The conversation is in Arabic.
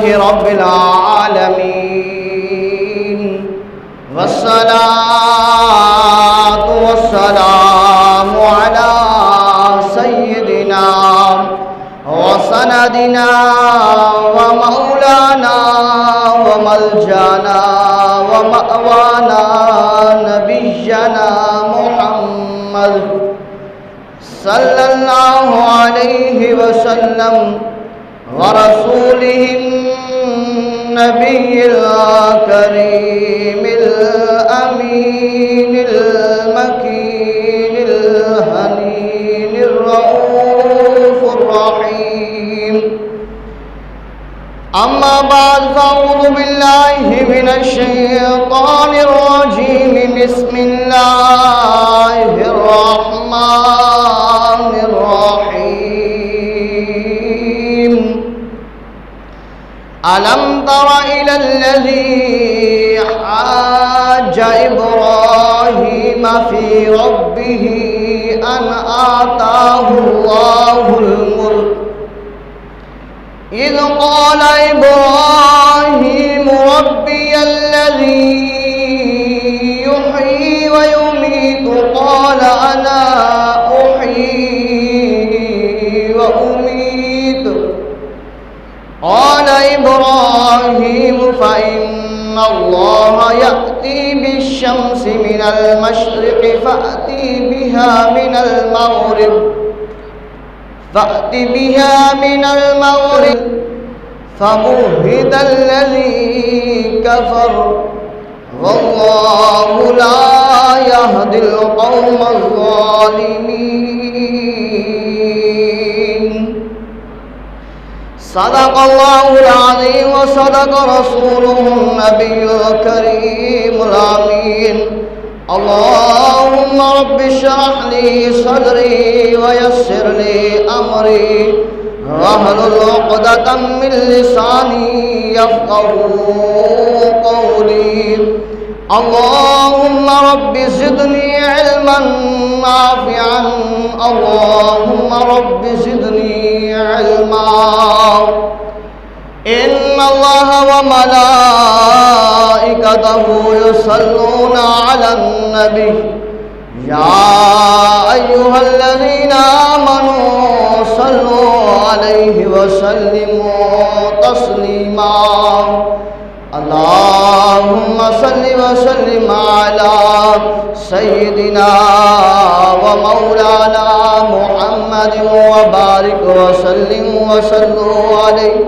رب العالمين والصلاة والسلام على سيدنا وسندنا ومولانا وملجانا ومأوانا نبينا محمد صلى الله عليه وسلم ورسوله النبي الكريم الأمين المكين الهنين الرؤوف الرحيم أما بعد فأعوذ بالله من الشيطان الرجيم بسم الله الرحمن الرحيم ألم تر إلى الذي حاج إبراهيم في ربه أن آتاه الله الملك إذ قال إبراهيم ربي الذي يحيي ويميت قال أنا أحيي وأميت قال إبراهيم فإن الله يأتي بالشمس من المشرق فأتي بها من المغرب فبهت الذي كفر والله لا يهدي القوم الظالمين صدق الله العظيم وصدق رسوله النبي الكريم الأمين اللهم رب اشرح لي صدري ويسر لي أمري واحلل عقدة من لساني يفقهوا قولي اللهم رب زدني علما نافعا اللهم رب زدني علما إن الله وملائكته يصلون على النبي يا أيها الذين آمنوا صلوا عليه وسلموا تسليما اللهم صل وسلم على سيدنا ومولانا محمد وبارك وسلم وصلوا عليه